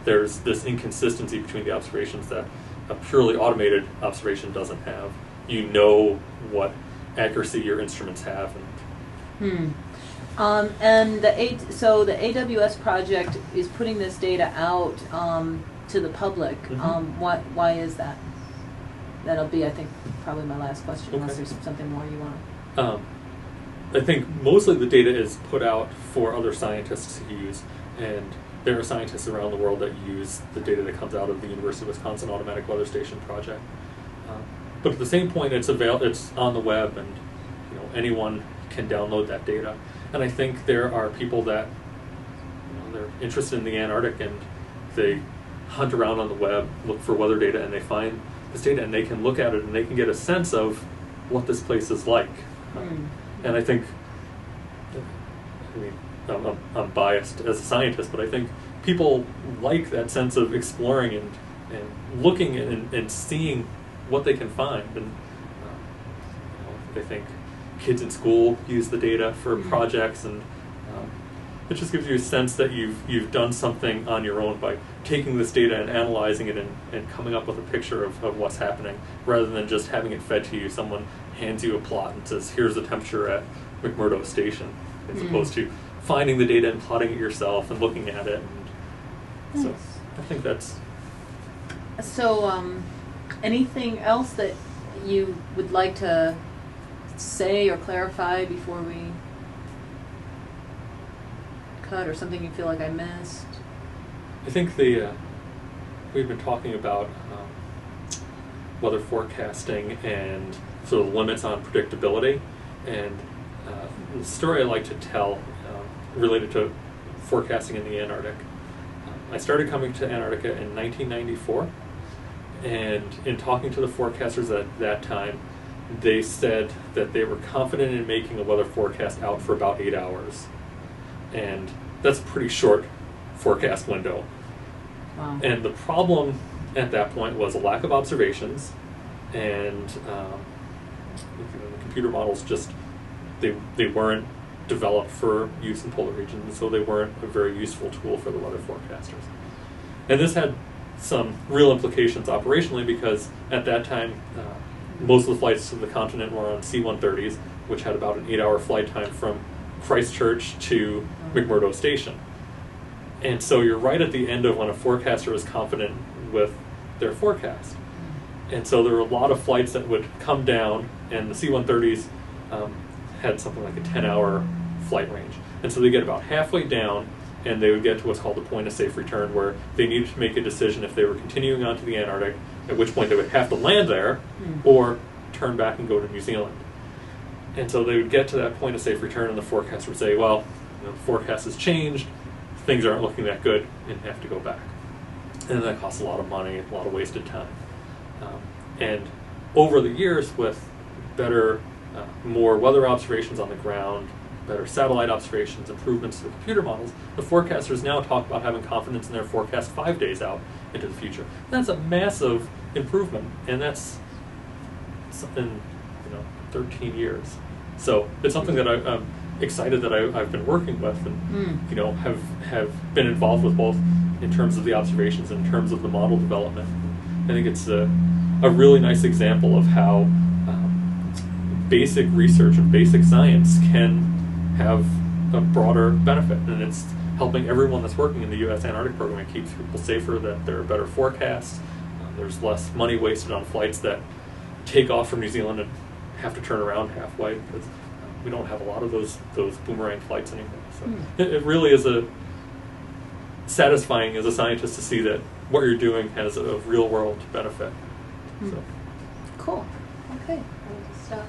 there's this inconsistency between the observations that a purely automated observation doesn't have. You know what accuracy your instruments have. And so the AWS project is putting this data out to the public. Why is that? That'll be, I think, probably my last question, unless there's something more you want to... I think mostly the data is put out for other scientists to use, and there are scientists around the world that use the data that comes out of the University of Wisconsin Automatic Weather Station project. But at the same point, it's on the web, and anyone can download that data. And I think there are people that they're interested in the Antarctic, and they hunt around on the web, look for weather data, and they find this data, and they can look at it, and they can get a sense of what this place is like. And I think, I'm biased as a scientist, but I think people like that sense of exploring and looking and seeing what they can find. And I think kids in school use the data for projects, and it just gives you a sense that you've done something on your own by taking this data and analyzing it and coming up with a picture of what's happening, rather than just having it fed to you. Someone hands you a plot and says, here's the temperature at McMurdo Station, as opposed to finding the data and plotting it yourself and looking at it. And so I think that's... So anything else that you would like to say or clarify before we cut, or something you feel like I missed? I think we've been talking about weather forecasting and sort of limits on predictability, and the story I like to tell related to forecasting in the Antarctic. I started coming to Antarctica in 1994, and in talking to the forecasters at that time, they said that they were confident in making a weather forecast out for about 8 hours. And that's a pretty short forecast window. Wow. And the problem at that point was a lack of observations, and the computer models just, they weren't developed for use in polar regions, so they weren't a very useful tool for the weather forecasters. And this had some real implications operationally, because at that time, most of the flights to the continent were on C-130s, which had about an 8-hour flight time from Christchurch to McMurdo Station. And so you're right at the end of when a forecaster is confident with their forecast. And so there were a lot of flights that would come down, and the C-130s had something like a 10-hour flight range. And so they get about halfway down, and they would get to what's called the point of safe return, where they needed to make a decision if they were continuing on to the Antarctic, at which point they would have to land there, or turn back and go to New Zealand. And so they would get to that point of safe return, and the forecaster would say, well, the forecast has changed, things aren't looking that good, and have to go back. And that costs a lot of money, a lot of wasted time. And over the years, with better, more weather observations on the ground, better satellite observations, improvements to the computer models, the forecasters now talk about having confidence in their forecast 5 days out into the future. That's a massive improvement, and that's in 13 years. So it's something that I'm excited that I've been working with, and have been involved with, both in terms of the observations and in terms of the model development. I think it's a really nice example of how basic research and basic science can have a broader benefit, and it's helping everyone that's working in the U.S. Antarctic program. It keeps people safer, that there are better forecasts, there's less money wasted on flights that take off from New Zealand and have to turn around halfway, because we don't have a lot of those boomerang flights anymore. So it really is satisfying as a scientist to see that what you're doing has a real world benefit. So. Cool. Okay. I'll just stop.